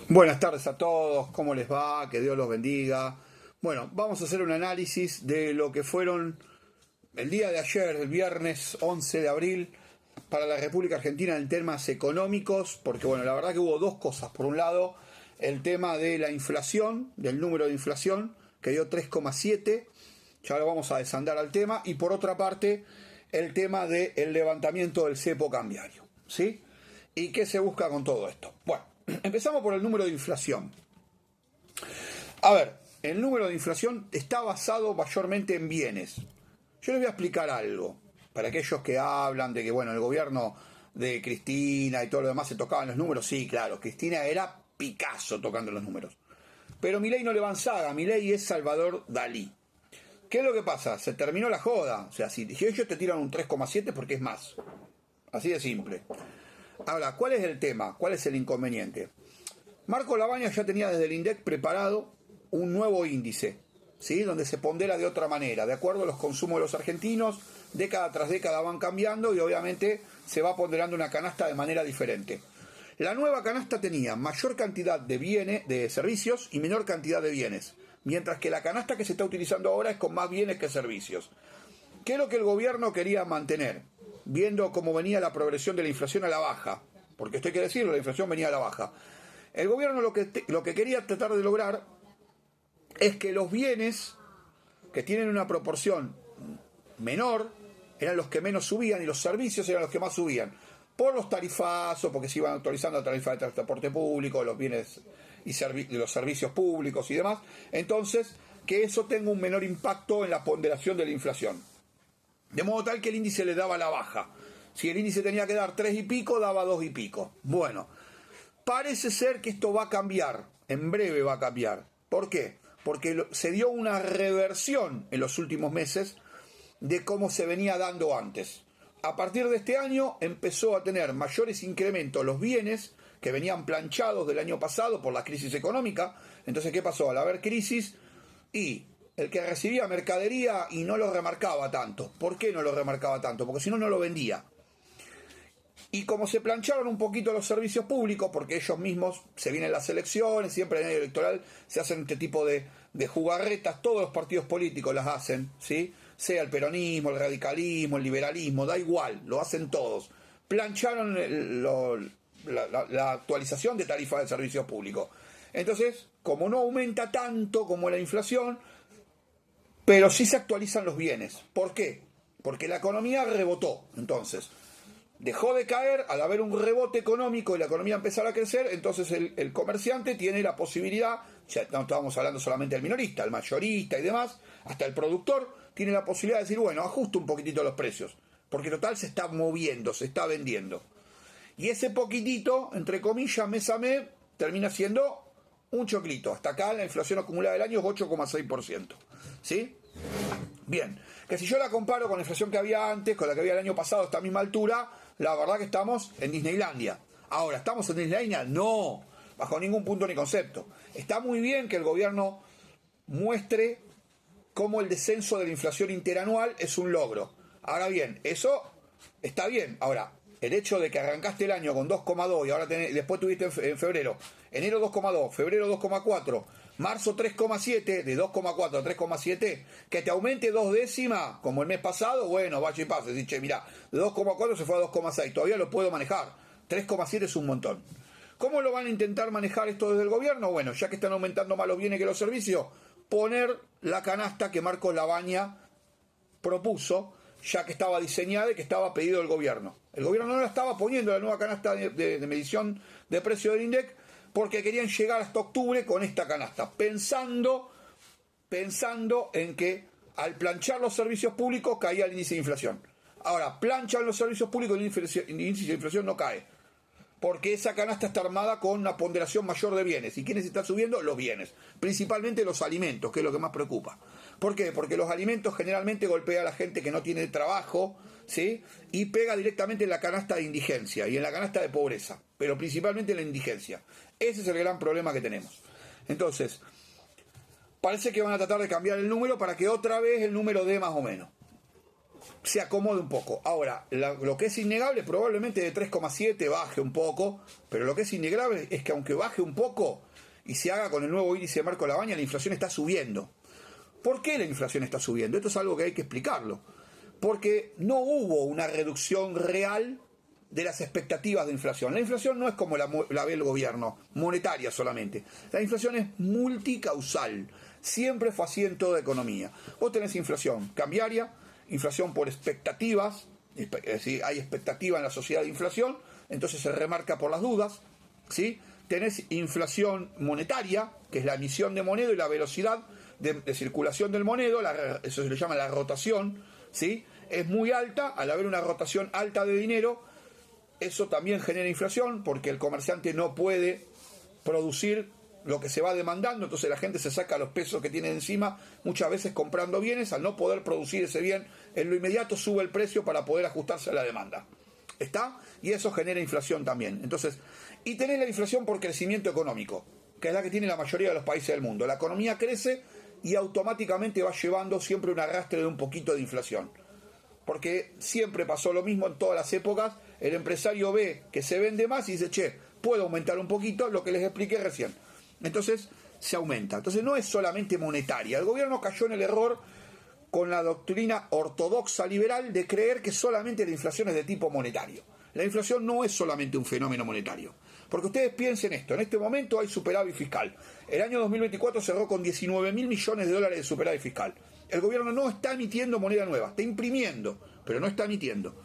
Buenas tardes a todos, ¿cómo les va? Que Dios los bendiga. Bueno, vamos a hacer un análisis de lo que fueron el día de ayer, el viernes 11 de abril, para la República Argentina en temas económicos, porque bueno, la verdad que hubo dos cosas. Por un lado, el tema de la inflación, del número de inflación, que dio 3,7, ya lo vamos a desandar al tema, y por otra parte, el tema del levantamiento del cepo cambiario, ¿sí? ¿Y qué se busca con todo esto? Bueno, empezamos por el número de inflación. A ver, el número de inflación está basado mayormente en bienes. Yo les voy a explicar algo. Para aquellos que hablan de que, bueno, el gobierno de Cristina y todo lo demás se tocaban los números, sí, claro, Cristina era Picasso tocando los números. Pero Milei no le van saga, Milei es Salvador Dalí. ¿Qué es lo que pasa? Se terminó la joda. O sea, si ellos te tiran un 3,7 porque es más. Así de simple. Ahora, ¿cuál es el tema? ¿Cuál es el inconveniente? Marco Labaña ya tenía desde el INDEC preparado un nuevo índice, ¿sí? Donde se pondera de otra manera, de acuerdo a los consumos de los argentinos, década tras década van cambiando y obviamente se va ponderando una canasta de manera diferente. La nueva canasta tenía mayor cantidad de bienes, de servicios y menor cantidad de bienes, mientras que la canasta que se está utilizando ahora es con más bienes que servicios. ¿Qué es lo que el gobierno quería mantener? Viendo cómo venía la progresión de la inflación a la baja, porque esto hay que decirlo, la inflación venía a la baja. El gobierno lo que quería tratar de lograr es que los bienes que tienen una proporción menor eran los que menos subían y los servicios eran los que más subían. Por los tarifazos, porque se iban actualizando la tarifa de transporte público, los bienes y los servicios públicos y demás. Entonces, que eso tenga un menor impacto en la ponderación de la inflación. De modo tal que el índice le daba la baja. Si el índice tenía que dar 3 y pico, daba 2 y pico. Bueno, parece ser que esto va a cambiar. En breve va a cambiar. ¿Por qué? Porque se dio una reversión en los últimos meses de cómo se venía dando antes. A partir de este año empezó a tener mayores incrementos los bienes que venían planchados del año pasado por la crisis económica. Entonces, ¿qué pasó? Al haber crisis y el que recibía mercadería y no lo remarcaba tanto. ¿Por qué no lo remarcaba tanto? Porque si no, no lo vendía. Y como se plancharon un poquito los servicios públicos, porque ellos mismos se vienen las elecciones, siempre en el año electoral se hacen este tipo de jugarretas, todos los partidos políticos las hacen, ¿sí? Sea el peronismo, el radicalismo, el liberalismo, da igual, lo hacen todos. Plancharon la actualización de tarifas de servicios públicos. Entonces, como no aumenta tanto como la inflación, pero sí se actualizan los bienes. ¿Por qué? Porque la economía rebotó. Entonces, dejó de caer al haber un rebote económico y la economía empezar a crecer. Entonces el comerciante tiene la posibilidad, ya no estábamos hablando solamente del minorista, el mayorista y demás, hasta el productor tiene la posibilidad de decir, bueno, ajusto un poquitito los precios, porque total se está moviendo, se está vendiendo. Y ese poquitito, entre comillas, mes a mes, termina siendo un choclito. Hasta acá la inflación acumulada del año es 8,6%. ¿Sí? Bien, que si yo la comparo con la inflación que había antes, con la que había el año pasado a esta misma altura, la verdad que estamos en Disneylandia. Ahora, ¿estamos en Disneylandia? No, bajo ningún punto ni concepto. Está muy bien que el gobierno muestre cómo el descenso de la inflación interanual es un logro. Ahora bien, eso está bien. Ahora, el hecho de que arrancaste el año con 2,2 y ahora después tuviste en febrero, enero 2,2, febrero 2,4, marzo 3,7, de 2,4 a 3,7, que te aumente 2 décimas, como el mes pasado, bueno, vaya y pase. Dice, mira, de 2,4 se fue a 2,6, todavía lo puedo manejar. 3,7 es un montón. ¿Cómo lo van a intentar manejar esto desde el gobierno? Bueno, ya que están aumentando más los bienes que los servicios, poner la canasta que Marcos Labaña propuso, ya que estaba diseñada y que estaba pedido del gobierno. El gobierno no la estaba poniendo, la nueva canasta de medición de precio del INDEC, porque querían llegar hasta octubre con esta canasta, pensando en que al planchar los servicios públicos caía el índice de inflación. Ahora, planchan los servicios públicos y el índice de inflación no cae, porque esa canasta está armada con una ponderación mayor de bienes. ¿Y quiénes están subiendo? Los bienes, principalmente los alimentos, que es lo que más preocupa. ¿Por qué? Porque los alimentos generalmente golpea a la gente que no tiene trabajo, ¿sí? Y pega directamente en la canasta de indigencia y en la canasta de pobreza, pero principalmente en la indigencia. Ese es el gran problema que tenemos. Entonces, parece que van a tratar de cambiar el número para que otra vez el número dé más o menos. se acomode un poco. Ahora, lo que es innegable, probablemente de 3,7 baje un poco, pero lo que es innegable es que aunque baje un poco y se haga con el nuevo índice de Marco Lavagna, la inflación está subiendo. ¿Por qué la inflación está subiendo? Esto es algo que hay que explicarlo. Porque no hubo una reducción real de las expectativas de inflación. La inflación no es como la ve el gobierno, monetaria solamente. La inflación es multicausal. Siempre fue así en toda economía. Vos tenés inflación cambiaria, inflación por expectativas, es decir, hay expectativa en la sociedad de inflación, entonces se remarca por las dudas, ¿sí? Tenés inflación monetaria, que es la emisión de moneda y la velocidad de circulación del moneda, eso se le llama la rotación, ¿sí? Es muy alta, al haber una rotación alta de dinero, eso también genera inflación, porque el comerciante no puede producir lo que se va demandando, entonces la gente se saca los pesos que tiene encima, muchas veces comprando bienes, al no poder producir ese bien, en lo inmediato sube el precio para poder ajustarse a la demanda. ¿Está? Y eso genera inflación también. Entonces, y tenés la inflación por crecimiento económico, que es la que tiene la mayoría de los países del mundo. La economía crece y automáticamente va llevando siempre un arrastre de un poquito de inflación. Porque siempre pasó lo mismo en todas las épocas, el empresario ve que se vende más y dice, che, puedo aumentar un poquito, lo que les expliqué recién. Entonces se aumenta. Entonces no es solamente monetaria. El gobierno cayó en el error con la doctrina ortodoxa liberal de creer que solamente la inflación es de tipo monetario. La inflación no es solamente un fenómeno monetario. Porque ustedes piensen esto, en este momento hay superávit fiscal. El año 2024 cerró con 19.000 millones de dólares de superávit fiscal. El gobierno no está emitiendo moneda nueva, está imprimiendo, pero no está emitiendo.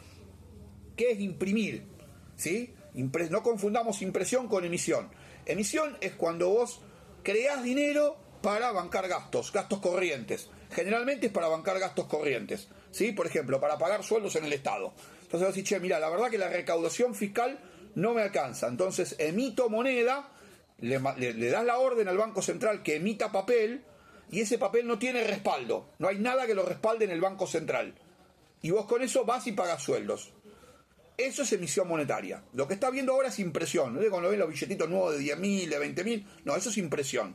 ¿Qué es imprimir? ¿Sí? No confundamos impresión con emisión. Emisión es cuando vos creás dinero para bancar gastos corrientes. Generalmente es para bancar gastos corrientes, ¿sí? Por ejemplo, para pagar sueldos en el Estado. Entonces vos decís, che, mira, la verdad que la recaudación fiscal no me alcanza. Entonces emito moneda, le das la orden al Banco Central que emita papel, y ese papel no tiene respaldo. No hay nada que lo respalde en el Banco Central. Y vos con eso vas y pagas sueldos. Eso es emisión monetaria. Lo que está viendo ahora es impresión. ¿No? Cuando ven los billetitos nuevos de 10.000, de 20.000, no, eso es impresión.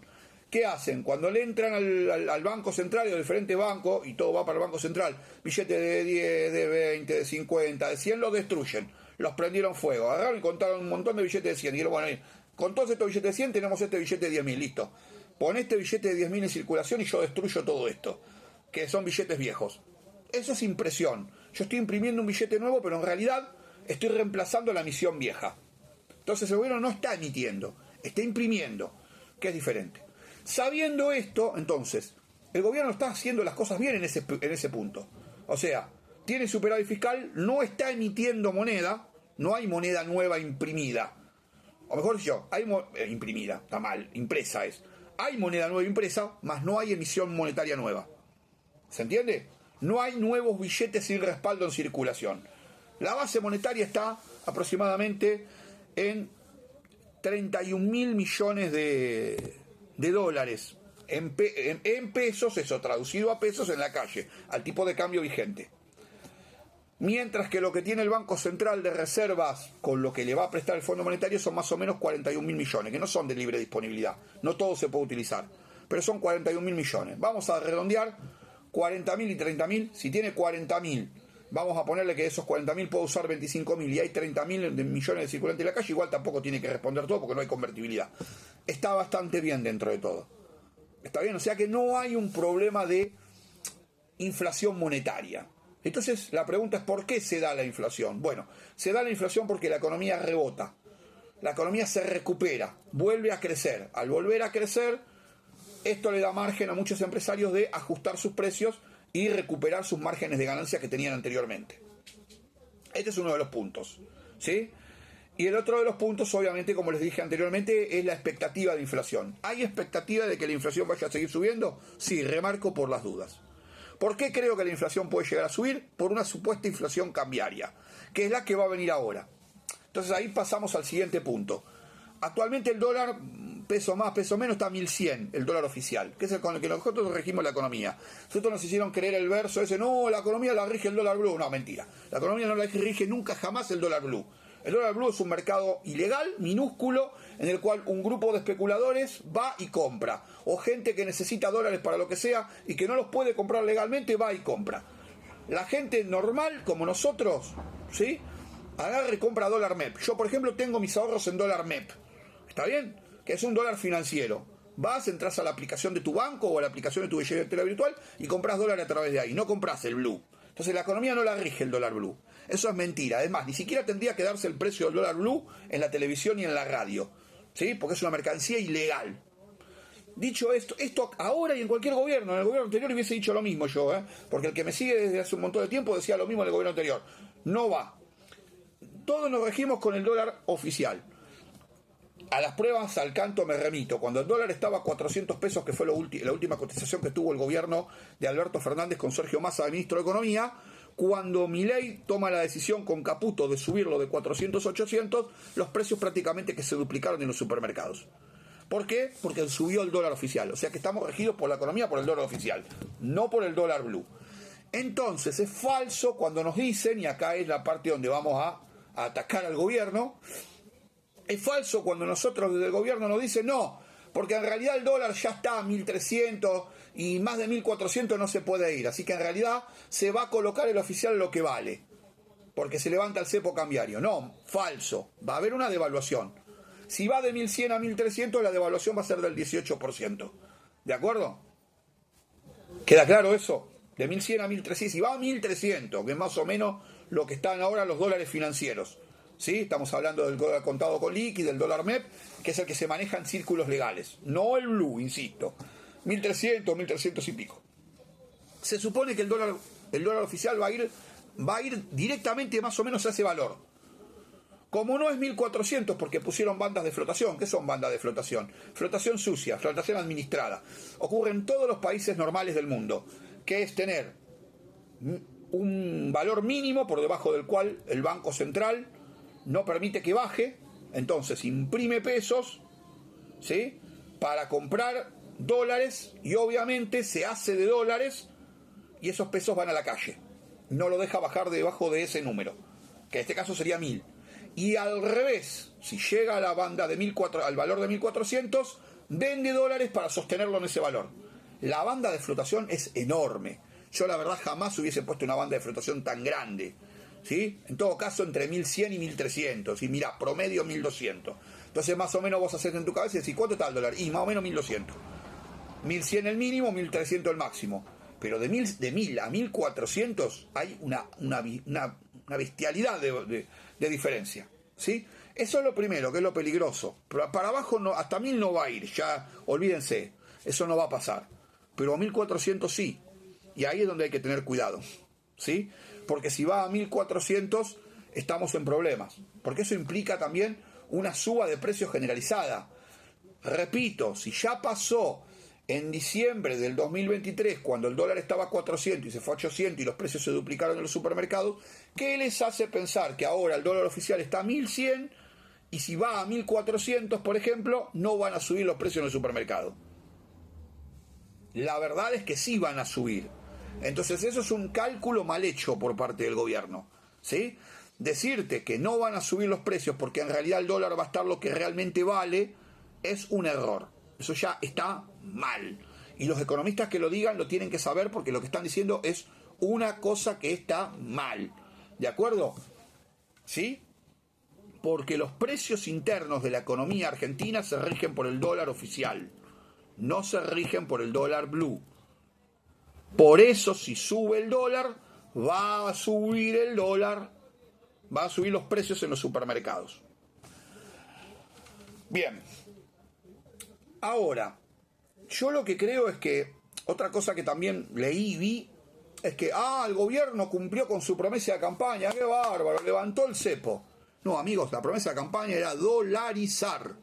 ¿Qué hacen? Cuando le entran al Banco Central y a diferentes bancos, y todo va para el Banco Central, billetes de 10, de 20, de 50, de 100, los destruyen. Los prendieron fuego. Agarraron y contaron un montón de billetes de 100. Y dijeron, bueno, con todos estos billetes de 100 tenemos este billete de 10.000, listo. Pon este billete de 10.000 en circulación y yo destruyo todo esto, que son billetes viejos. Eso es impresión. Yo estoy imprimiendo un billete nuevo, pero en realidad estoy reemplazando la emisión vieja. Entonces el gobierno no está emitiendo, está imprimiendo, que es diferente. Sabiendo esto, entonces, el gobierno está haciendo las cosas bien en ese punto. O sea, tiene superávit fiscal, no está emitiendo moneda, no hay moneda nueva imprimida. O mejor dicho, hay imprimida, está mal, impresa es. Hay moneda nueva impresa, mas no hay emisión monetaria nueva. ¿Se entiende? No hay nuevos billetes sin respaldo en circulación. La base monetaria está aproximadamente en 31.000 millones de dólares. En pesos, eso traducido a pesos en la calle, al tipo de cambio vigente. Mientras que lo que tiene el Banco Central de reservas con lo que le va a prestar el Fondo Monetario son más o menos 41.000 millones, que no son de libre disponibilidad. No todo se puede utilizar, pero son 41.000 millones. Vamos a redondear 40.000 y 30.000. Si tiene 40.000, vamos a ponerle que de esos 40.000 puede usar 25.000 y hay 30.000 millones de circulantes en la calle, igual tampoco tiene que responder todo porque no hay convertibilidad. Está bastante bien dentro de todo. Está bien, o sea que no hay un problema de inflación monetaria. Entonces la pregunta es ¿por qué se da la inflación? Bueno, se da la inflación porque la economía rebota, la economía se recupera, vuelve a crecer. Al volver a crecer, esto le da margen a muchos empresarios de ajustar sus precios y recuperar sus márgenes de ganancia que tenían anteriormente. Este es uno de los puntos, ¿sí? Y el otro de los puntos, obviamente, como les dije anteriormente, es la expectativa de inflación. ¿Hay expectativa de que la inflación vaya a seguir subiendo? Sí, remarco por las dudas. ¿Por qué creo que la inflación puede llegar a subir? Por una supuesta inflación cambiaria, que es la que va a venir ahora. Entonces ahí pasamos al siguiente punto. Actualmente el dólar, peso más, peso menos, está a 1.100, el dólar oficial, que es el con el que nosotros regimos la economía. Nosotros nos hicieron creer el verso ese, no, la economía la rige el dólar blue. No, mentira. La economía no la rige nunca jamás el dólar blue. El dólar blue es un mercado ilegal, minúsculo, en el cual un grupo de especuladores va y compra. O gente que necesita dólares para lo que sea y que no los puede comprar legalmente, va y compra. La gente normal, como nosotros, ¿sí? Agarra y compra dólar MEP. Yo, por ejemplo, tengo mis ahorros en dólar MEP. ¿Está bien? Que es un dólar financiero. Vas, entras a la aplicación de tu banco o a la aplicación de tu billetera virtual y compras dólares a través de ahí. No compras el blue. Entonces la economía no la rige el dólar blue. Eso es mentira. Además, ni siquiera tendría que darse el precio del dólar blue en la televisión y en la radio. ¿Sí? Porque es una mercancía ilegal. Dicho esto ahora y en cualquier gobierno, en el gobierno anterior hubiese dicho lo mismo yo, porque el que me sigue desde hace un montón de tiempo decía lo mismo en el gobierno anterior. No va. Todos nos regimos con el dólar oficial. A las pruebas al canto me remito. Cuando el dólar estaba a 400 pesos, que fue la última cotización que tuvo el gobierno de Alberto Fernández con Sergio Massa, ministro de Economía, cuando Milei toma la decisión con Caputo de subirlo de 400 a 800, los precios prácticamente que se duplicaron en los supermercados. ¿Por qué? Porque subió el dólar oficial. O sea que estamos regidos por la economía, por el dólar oficial, no por el dólar blue. Entonces es falso cuando nos dicen, y acá es la parte donde vamos a atacar al gobierno, es falso cuando nosotros desde el gobierno nos dicen no, porque en realidad el dólar ya está a 1.300 y más de 1.400 no se puede ir. Así que en realidad se va a colocar el oficial lo que vale, porque se levanta el cepo cambiario. No, falso. Va a haber una devaluación. Si va de 1.100 a 1.300, la devaluación va a ser del 18%. ¿De acuerdo? ¿Queda claro eso? De 1.100 a 1.300. Si va a 1.300, que es más o menos lo que están ahora los dólares financieros. ¿Sí? Estamos hablando del dólar contado con liqui, del dólar MEP, que es el que se maneja en círculos legales. No el blue, insisto. 1.300, 1.300 y pico. Se supone que el dólar oficial va a ir directamente más o menos a ese valor. Como no es 1.400 porque pusieron bandas de flotación. ¿Qué son bandas de flotación? Flotación sucia, flotación administrada. Ocurre en todos los países normales del mundo, que es tener un valor mínimo por debajo del cual el Banco Central no permite que baje. Entonces imprime pesos, ¿sí?, para comprar dólares, y obviamente se hace de dólares y esos pesos van a la calle. No lo deja bajar debajo de ese número, que en este caso sería 1.000. Y al revés, si llega a la banda de al valor de 1.400, vende dólares para sostenerlo en ese valor. La banda de flotación es enorme. Yo la verdad jamás hubiese puesto una banda de flotación tan grande, ¿sí? En todo caso entre 1.100 y 1.300. Y mirá, promedio 1.200. Entonces más o menos vos haces en tu cabeza y decís, ¿cuánto está el dólar? Y más o menos 1.200. 1.100 el mínimo, 1.300 el máximo. Pero de 1.000 a 1.400 hay una bestialidad de diferencia, ¿sí? Eso es lo primero, que es lo peligroso. Para abajo no, hasta 1.000 no va a ir, ya olvídense, eso no va a pasar. Pero a 1.400 sí, y ahí es donde hay que tener cuidado, ¿sí? Porque si va a 1.400 estamos en problemas, porque eso implica también una suba de precios generalizada. Repito, si ya pasó en diciembre del 2023, cuando el dólar estaba a 400 y se fue a 800 y los precios se duplicaron en los supermercados, ¿qué les hace pensar que ahora el dólar oficial está a 1.100 y si va a 1.400, por ejemplo, no van a subir los precios en el supermercado? La verdad es que sí van a subir. Entonces eso es un cálculo mal hecho por parte del gobierno, ¿sí? Decirte que no van a subir los precios porque en realidad el dólar va a estar lo que realmente vale es un error. Eso ya está mal. Y los economistas que lo digan lo tienen que saber, porque lo que están diciendo es una cosa que está mal. ¿De acuerdo? ¿Sí? Porque los precios internos de la economía argentina se rigen por el dólar oficial. No se rigen por el dólar blue. Por eso, si sube el dólar, va a subir el dólar, va a subir los precios en los supermercados. Bien. Ahora, yo lo que creo es que, otra cosa que también leí y vi, es que, el gobierno cumplió con su promesa de campaña, qué bárbaro, levantó el cepo. No, amigos, la promesa de campaña era dolarizar.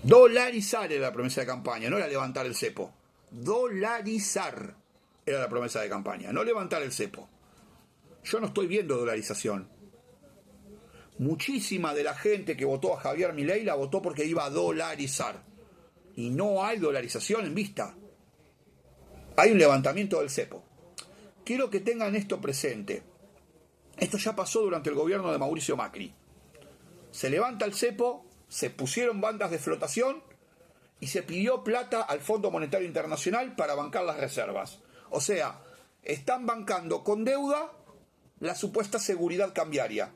Dolarizar era la promesa de campaña, no era levantar el cepo. Dolarizar era la promesa de campaña, no levantar el cepo. Yo no estoy viendo dolarización. Muchísima de la gente que votó a Javier Milei la votó porque iba a dolarizar. Y no hay dolarización en vista. Hay un levantamiento del cepo. Quiero que tengan esto presente. Esto ya pasó durante el gobierno de Mauricio Macri. Se levanta el cepo, se pusieron bandas de flotación y se pidió plata al Fondo Monetario Internacional para bancar las reservas. O sea, están bancando con deuda la supuesta seguridad cambiaria.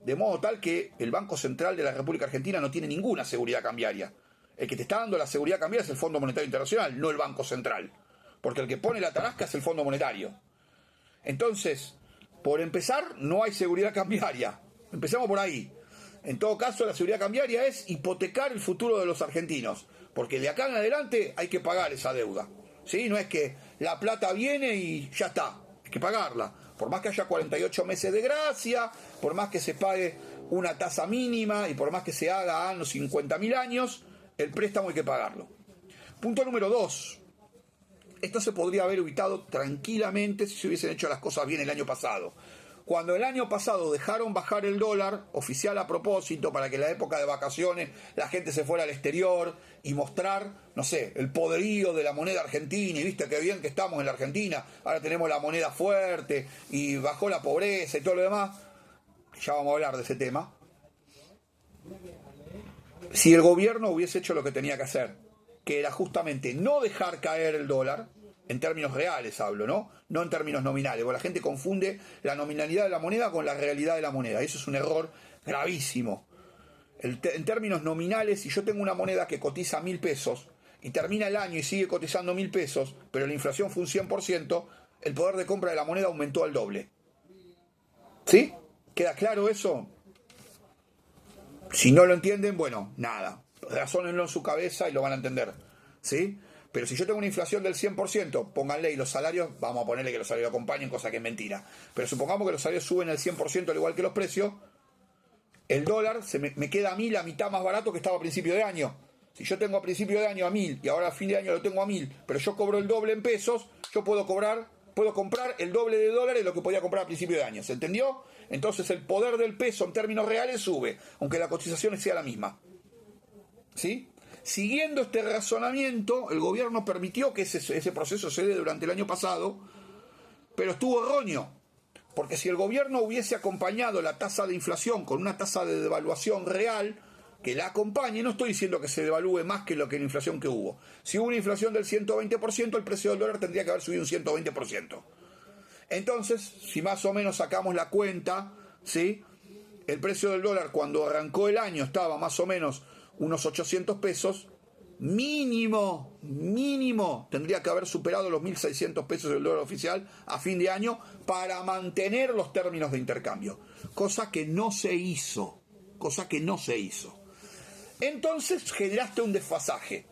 De modo tal que el Banco Central de la República Argentina no tiene ninguna seguridad cambiaria. El que te está dando la seguridad cambiaria es el Fondo Monetario Internacional, no el Banco Central. Porque el que pone la tarasca es el Fondo Monetario. Entonces, por empezar, no hay seguridad cambiaria. Empezamos por ahí. En todo caso, la seguridad cambiaria es hipotecar el futuro de los argentinos. Porque de acá en adelante hay que pagar esa deuda. ¿Sí? No es que la plata viene y ya está. Hay que pagarla. Por más que haya 48 meses de gracia, por más que se pague una tasa mínima y por más que se haga a los 50.000 años, el préstamo hay que pagarlo. Punto número 2. Esto se podría haber evitado tranquilamente si se hubiesen hecho las cosas bien el año pasado. Cuando el año pasado dejaron bajar el dólar, oficial a propósito, para que en la época de vacaciones la gente se fuera al exterior y mostrar, no sé, el poderío de la moneda argentina, y viste qué bien que estamos en la Argentina, ahora tenemos la moneda fuerte, y bajó la pobreza y todo lo demás, ya vamos a hablar de ese tema. Si el gobierno hubiese hecho lo que tenía que hacer, que era justamente no dejar caer el dólar, en términos reales hablo, ¿no? No en términos nominales, porque la gente confunde la nominalidad de la moneda con la realidad de la moneda. Eso es un error gravísimo. En términos nominales, si yo tengo una moneda que cotiza 1.000 pesos y termina el año y sigue cotizando 1.000 pesos, pero la inflación fue un 100%, el poder de compra de la moneda aumentó al doble. ¿Sí? ¿Queda claro eso? Si no lo entienden, bueno, nada. Razónenlo en su cabeza y lo van a entender. ¿Sí? Pero si yo tengo una inflación del 100%, pónganle, y los salarios, vamos a ponerle que los salarios acompañen, cosa que es mentira. Pero supongamos que los salarios suben al 100% al igual que los precios, el dólar me queda a mí la mitad más barato que estaba a principio de año. Si yo tengo a principio de año a 1.000 y ahora a fin de año lo tengo a 1.000, pero yo cobro el doble en pesos, yo puedo comprar el doble de dólares de lo que podía comprar a principio de año. ¿Se entendió? Entonces el poder del peso en términos reales sube, aunque la cotización sea la misma. ¿Sí? Siguiendo este razonamiento, el gobierno permitió que ese proceso se dé durante el año pasado, pero estuvo erróneo, porque si el gobierno hubiese acompañado la tasa de inflación con una tasa de devaluación real, que la acompañe, no estoy diciendo que se devalúe más que la inflación que hubo. Si hubo una inflación del 120%, el precio del dólar tendría que haber subido un 120%. Entonces, si más o menos sacamos la cuenta, ¿sí? El precio del dólar cuando arrancó el año estaba más o menos unos 800 pesos, mínimo, tendría que haber superado los 1.600 pesos del dólar oficial a fin de año para mantener los términos de intercambio, cosa que no se hizo. Entonces generaste un desfasaje.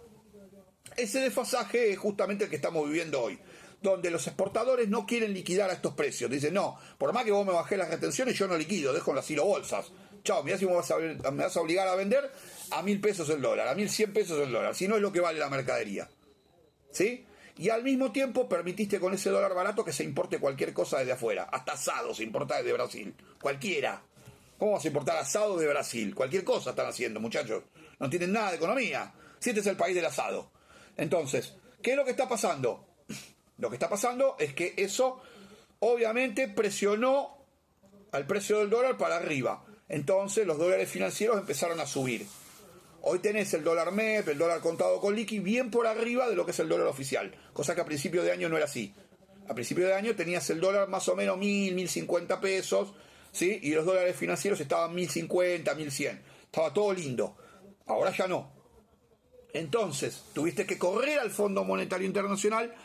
Ese desfasaje es justamente el que estamos viviendo hoy, donde los exportadores no quieren liquidar a estos precios. Dicen, no, por más que vos me bajés las retenciones, yo no liquido, dejo en las silobolsas. Chao, mirá si me vas a obligar a vender a 1.000 pesos el dólar, a 1.100 pesos el dólar, si no es lo que vale la mercadería. ¿Sí? Y al mismo tiempo permitiste con ese dólar barato que se importe cualquier cosa desde afuera. Hasta asado se importa desde Brasil. Cualquiera. ¿Cómo vas a importar asado de Brasil? Cualquier cosa están haciendo, muchachos. No tienen nada de economía. Si este es el país del asado. Entonces, ¿qué es lo que está pasando? Lo que está pasando es que eso obviamente presionó al precio del dólar para arriba. Entonces los dólares financieros empezaron a subir. Hoy tenés el dólar MEP, el dólar contado con liqui, bien por arriba de lo que es el dólar oficial. Cosa que a principio de año no era así. A principio de año tenías el dólar más o menos 1.000, 1.050 pesos, ¿sí? Y los dólares financieros estaban 1.050, 1.100. Estaba todo lindo. Ahora ya no. Entonces, tuviste que correr al Fondo Monetario Internacional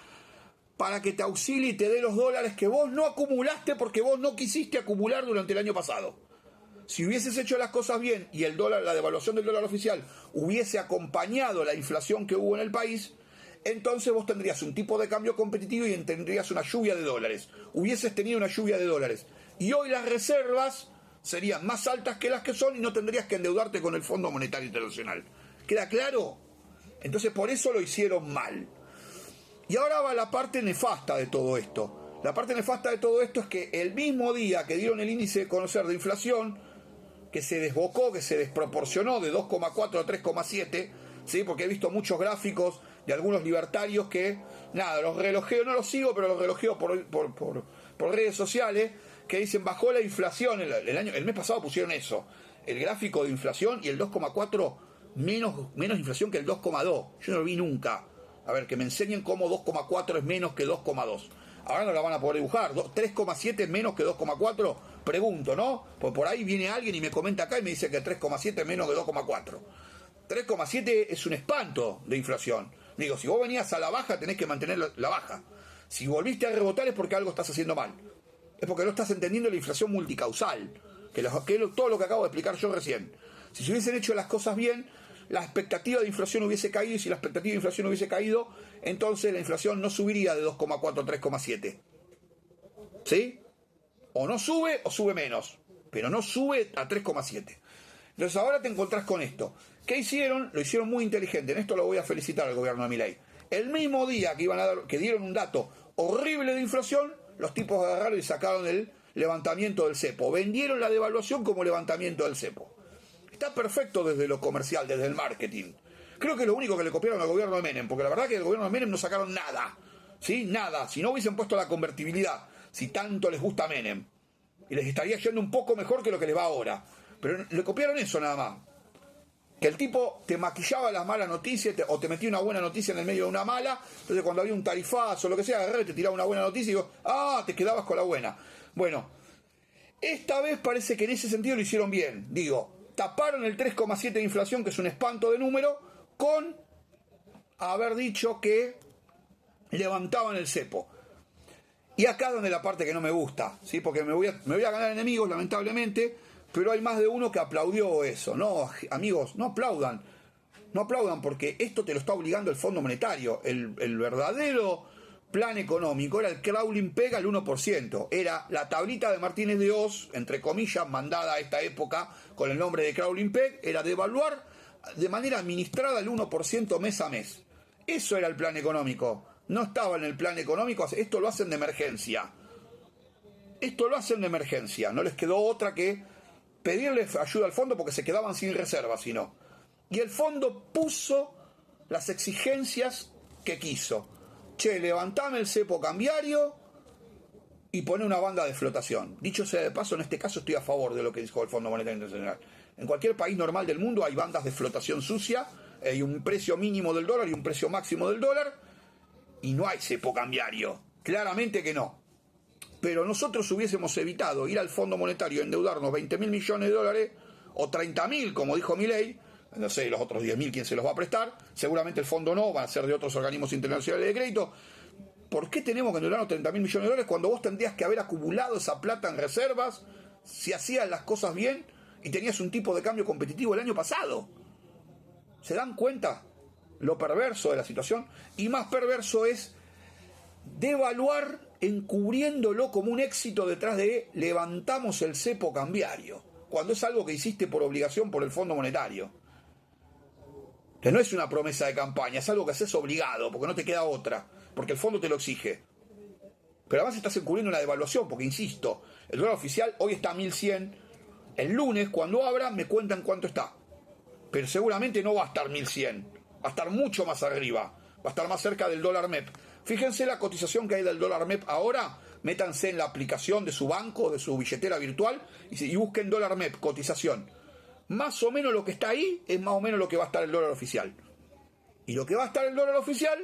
para que te auxilie y te dé los dólares que vos no acumulaste porque vos no quisiste acumular durante el año pasado. Si hubieses hecho las cosas bien y el dólar, la devaluación del dólar oficial hubiese acompañado la inflación que hubo en el país, entonces vos tendrías un tipo de cambio competitivo y tendrías una lluvia de dólares. Hubieses tenido una lluvia de dólares. Y hoy las reservas serían más altas que las que son y no tendrías que endeudarte con el Fondo Monetario Internacional. ¿Queda claro? Entonces por eso lo hicieron mal. Y ahora va la parte nefasta de todo esto. La parte nefasta de todo esto es que el mismo día que dieron el índice de conocer de inflación, que se desbocó, que se desproporcionó de 2,4 a 3,7, ¿sí? Porque he visto muchos gráficos de algunos libertarios que, nada, los relojeo, no los sigo, pero los relojeo por redes sociales, que dicen bajó la inflación, el mes pasado pusieron eso, el gráfico de inflación y el 2,4 menos inflación que el 2,2, yo no lo vi nunca. A ver, que me enseñen cómo 2,4 es menos que 2,2. Ahora no la van a poder dibujar. 3,7 menos que 2,4, pregunto, ¿no? Pues por ahí viene alguien y me comenta acá y me dice que 3,7 es menos que 2,4. 3,7 es un espanto de inflación. Digo, si vos venías a la baja, tenés que mantener la baja. Si volviste a rebotar es porque algo estás haciendo mal. Es porque no estás entendiendo la inflación multicausal, que todo lo que acabo de explicar yo recién. Si se hubiesen hecho las cosas bien, la expectativa de inflación hubiese caído, y si la expectativa de inflación hubiese caído, entonces la inflación no subiría de 2,4 a 3,7. ¿Sí? O no sube o sube menos, pero no sube a 3,7. Entonces ahora te encontrás con esto. ¿Qué hicieron? Lo hicieron muy inteligente. En esto lo voy a felicitar al gobierno de Milei. El mismo día que dieron un dato horrible de inflación, los tipos agarraron y sacaron el levantamiento del cepo. Vendieron la devaluación como levantamiento del cepo. Está perfecto desde lo comercial, desde el marketing. Creo que es lo único que le copiaron al gobierno de Menem, porque la verdad que del gobierno de Menem no sacaron nada. ¿Sí? Nada. Si no hubiesen puesto la convertibilidad, si tanto les gusta Menem, y les estaría yendo un poco mejor que lo que les va ahora. Pero le copiaron eso nada más. Que el tipo te maquillaba las malas noticias o te metía una buena noticia en el medio de una mala. Entonces cuando había un tarifazo o lo que sea, agarraba y te tiraba una buena noticia y digo, te quedabas con la buena. Bueno, esta vez parece que en ese sentido lo hicieron bien. Digo, taparon el 3,7 de inflación, que es un espanto de número, con haber dicho que levantaban el cepo. Y acá es donde la parte que no me gusta, ¿sí? Porque me voy a ganar enemigos, lamentablemente, pero hay más de uno que aplaudió eso. No, amigos, no aplaudan. No aplaudan porque esto te lo está obligando el Fondo Monetario. El verdadero plan económico era el crawling peg al 1%. Era la tablita de Martínez de Oz, entre comillas, mandada a esta época con el nombre de crawling peg, era devaluar de manera administrada el 1% mes a mes. Eso era el plan económico. No estaba en el plan económico. Esto lo hacen de emergencia. Esto lo hacen de emergencia. No les quedó otra que pedirle ayuda al fondo porque se quedaban sin reservas, sino. Y el fondo puso las exigencias que quiso. Che, levantame el cepo cambiario y pone una banda de flotación. Dicho sea de paso, en este caso estoy a favor de lo que dijo el Fondo Monetario Internacional. En cualquier país normal del mundo hay bandas de flotación sucia, hay un precio mínimo del dólar y un precio máximo del dólar, y no hay cepo cambiario. Claramente que no. Pero nosotros hubiésemos evitado ir al Fondo Monetario y endeudarnos 20.000 millones de dólares, o 30.000, como dijo Milei, no sé, los otros 10.000 quién se los va a prestar, seguramente el fondo no, van a ser de otros organismos internacionales de crédito. ¿Por qué tenemos que endeudarnos 30.000 millones de dólares cuando vos tendrías que haber acumulado esa plata en reservas, si hacías las cosas bien y tenías un tipo de cambio competitivo el año pasado? ¿Se dan cuenta lo perverso de la situación? Y más perverso es devaluar encubriéndolo como un éxito detrás de levantamos el cepo cambiario, cuando es algo que hiciste por obligación por el Fondo Monetario. Que no es una promesa de campaña, es algo que haces obligado, porque no te queda otra, porque el fondo te lo exige. Pero además estás encubriendo una devaluación, porque insisto, el dólar oficial hoy está a 1.100, el lunes cuando abra me cuentan cuánto está, pero seguramente no va a estar 1.100, va a estar mucho más arriba, va a estar más cerca del dólar MEP. Fíjense la cotización que hay del dólar MEP ahora, métanse en la aplicación de su banco, de su billetera virtual, y busquen dólar MEP, cotización. Más o menos lo que está ahí es más o menos lo que va a estar el dólar oficial. Y lo que va a estar el dólar oficial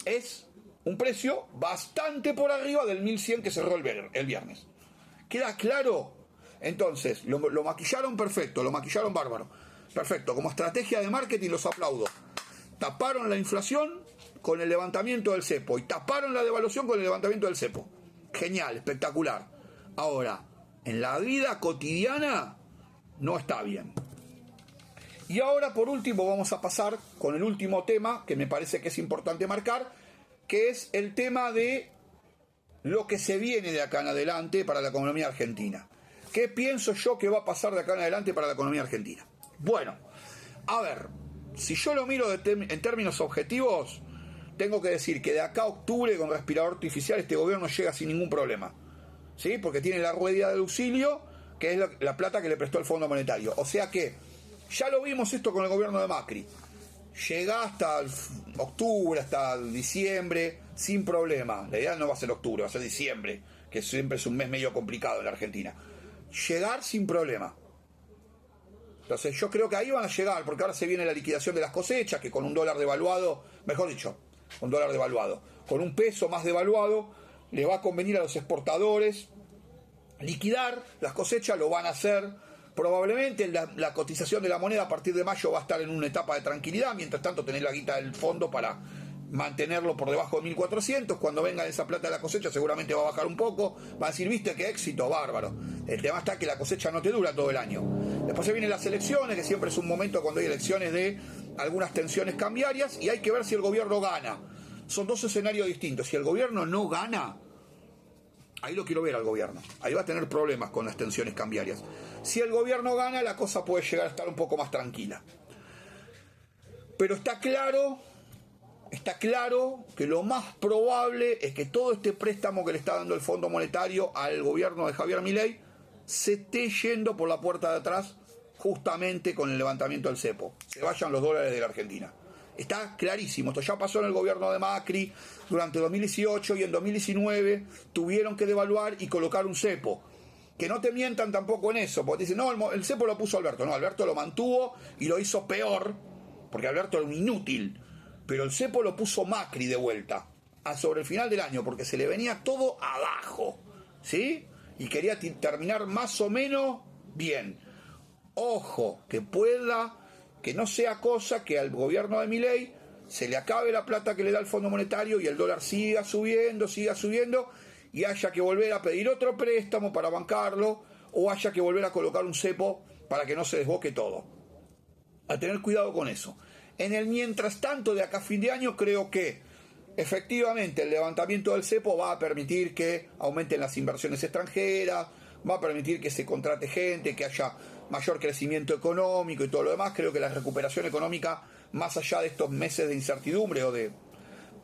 es un precio bastante por arriba del 1.100 que cerró el viernes. ¿Queda claro? Entonces, lo maquillaron perfecto, lo maquillaron bárbaro. Perfecto, como estrategia de marketing los aplaudo. Taparon la inflación con el levantamiento del cepo y taparon la devaluación con el levantamiento del cepo. Genial, espectacular. Ahora, en la vida cotidiana no está bien. Y ahora, por último, vamos a pasar con el último tema que me parece que es importante marcar, que es el tema de lo que se viene de acá en adelante para la economía argentina. ¿Qué pienso yo que va a pasar de acá en adelante para la economía argentina? Bueno, a ver, si yo lo miro en términos objetivos, tengo que decir que de acá a octubre con respirador artificial este gobierno llega sin ningún problema, ¿sí? Porque tiene la rueda de auxilio, que es la plata que le prestó el Fondo Monetario. O sea que ya lo vimos esto con el gobierno de Macri. Llega hasta octubre, hasta diciembre, sin problema. La idea no va a ser octubre, va a ser diciembre, que siempre es un mes medio complicado en la Argentina. Llegar sin problema. Entonces yo creo que ahí van a llegar, porque ahora se viene la liquidación de las cosechas, que con un dólar devaluado, mejor dicho, con dólar devaluado. Con un peso más devaluado le va a convenir a los exportadores liquidar las cosechas, lo van a hacer probablemente. La cotización de la moneda a partir de mayo va a estar en una etapa de tranquilidad, mientras tanto tener la guita del fondo para mantenerlo por debajo de 1400. Cuando venga esa plata de la cosecha seguramente va a bajar un poco, va a decir, viste qué éxito, bárbaro. El tema está que la cosecha no te dura todo el año. Después se vienen las elecciones, que siempre es un momento cuando hay elecciones de algunas tensiones cambiarias, y hay que ver si el gobierno gana. Son dos escenarios distintos. Si el gobierno no gana, ahí lo quiero ver al gobierno, ahí va a tener problemas con las tensiones cambiarias. Si el gobierno gana, la cosa puede llegar a estar un poco más tranquila. Pero está claro que lo más probable es que todo este préstamo que le está dando el Fondo Monetario al gobierno de Javier Milei se esté yendo por la puerta de atrás justamente con el levantamiento del cepo. Se vayan los dólares de la Argentina. Está clarísimo, esto ya pasó en el gobierno de Macri durante 2018 y en 2019 tuvieron que devaluar y colocar un cepo. Que no te mientan tampoco en eso, porque dicen, no, el cepo lo puso Alberto. No, Alberto lo mantuvo y lo hizo peor, porque Alberto era un inútil. Pero el cepo lo puso Macri de vuelta, sobre el final del año, porque se le venía todo abajo, ¿sí? Y quería terminar más o menos bien. Ojo, que no sea cosa que al gobierno de Milei se le acabe la plata que le da el Fondo Monetario y el dólar siga subiendo, y haya que volver a pedir otro préstamo para bancarlo, o haya que volver a colocar un cepo para que no se desboque todo. A tener cuidado con eso. En el mientras tanto, de acá a fin de año, creo que efectivamente el levantamiento del cepo va a permitir que aumenten las inversiones extranjeras, va a permitir que se contrate gente, que haya mayor crecimiento económico y todo lo demás. Creo que la recuperación económica, más allá de estos meses de incertidumbre, o de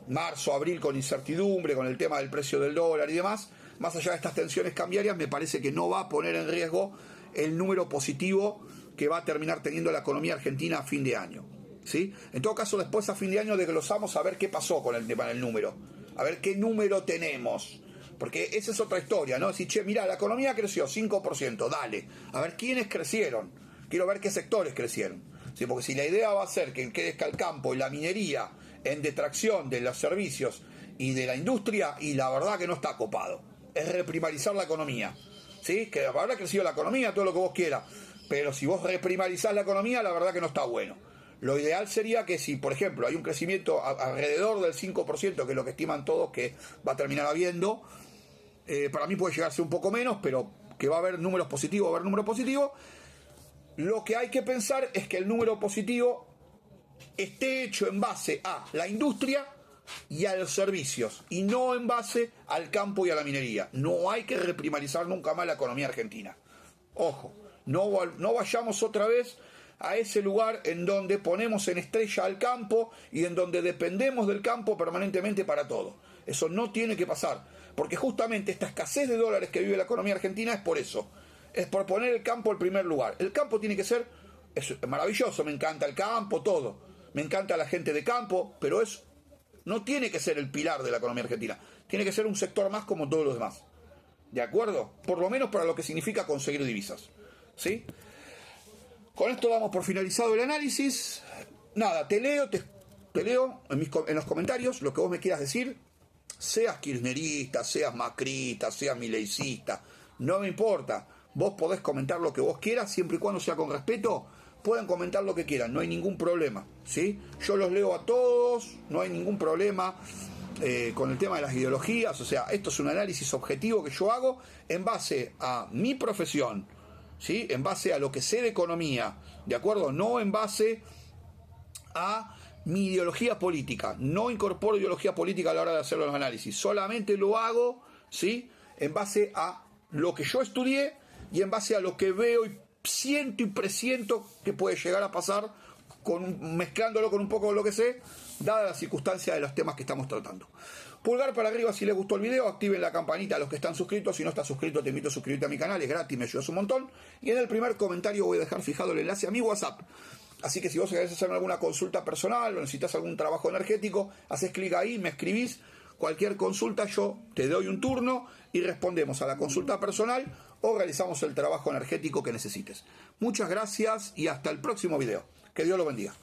marzo, abril con incertidumbre, con el tema del precio del dólar y demás, más allá de estas tensiones cambiarias, me parece que no va a poner en riesgo el número positivo que va a terminar teniendo la economía argentina a fin de año, ¿sí? En todo caso, después a fin de año desglosamos a ver qué pasó con el tema del número, a ver qué número tenemos, porque esa es otra historia, ¿no? Decir, che, mira, la economía creció 5%, dale, a ver quiénes crecieron, quiero ver qué sectores crecieron, ¿sí? Porque si la idea va a ser que crezca el campo y la minería en detracción de los servicios y de la industria, y la verdad que no está copado, es reprimarizar la economía, ¿sí? Que habrá crecido la economía, todo lo que vos quieras, pero si vos reprimarizás la economía, la verdad que no está bueno. Lo ideal sería que si, por ejemplo, hay un crecimiento alrededor del 5%, que es lo que estiman todos que va a terminar habiendo, para mí puede llegarse un poco menos, pero que va a haber números positivos, Lo que hay que pensar es que el número positivo esté hecho en base a la industria y a los servicios, y no en base al campo y a la minería. No hay que reprimarizar nunca más la economía argentina. Ojo, no vayamos otra vez a ese lugar en donde ponemos en estrella al campo y en donde dependemos del campo permanentemente para todo. Eso no tiene que pasar, porque justamente esta escasez de dólares que vive la economía argentina es por eso. Es por poner el campo en primer lugar. El campo tiene que ser, es maravilloso, me encanta el campo, todo. Me encanta la gente de campo, pero no tiene que ser el pilar de la economía argentina. Tiene que ser un sector más como todos los demás. ¿De acuerdo? Por lo menos para lo que significa conseguir divisas, ¿sí? Con esto damos por finalizado el análisis. Nada, te leo en los comentarios lo que vos me quieras decir. Seas kirchnerista, seas macrista, seas mileicista, no me importa. Vos podés comentar lo que vos quieras, siempre y cuando sea con respeto. Pueden comentar lo que quieran, no hay ningún problema, ¿sí? Yo los leo a todos, no hay ningún problema con el tema de las ideologías. O sea, esto es un análisis objetivo que yo hago en base a mi profesión, ¿sí? En base a lo que sé de economía, ¿de acuerdo? No en base a mi ideología política. No incorporo ideología política a la hora de hacer los análisis. Solamente lo hago, ¿sí? En base a lo que yo estudié y en base a lo que veo y siento y presiento que puede llegar a pasar, mezclándolo con un poco de lo que sé, dada la circunstancia de los temas que estamos tratando. Pulgar para arriba si les gustó el video, activen la campanita a los que están suscritos. Si no estás suscrito, te invito a suscribirte a mi canal, es gratis, me ayudas un montón. Y en el primer comentario voy a dejar fijado el enlace a mi WhatsApp. Así que si vos querés hacer alguna consulta personal o necesitas algún trabajo energético, haces clic ahí, me escribís. Cualquier consulta yo te doy un turno y respondemos a la consulta personal o realizamos el trabajo energético que necesites. Muchas gracias y hasta el próximo video. Que Dios lo bendiga.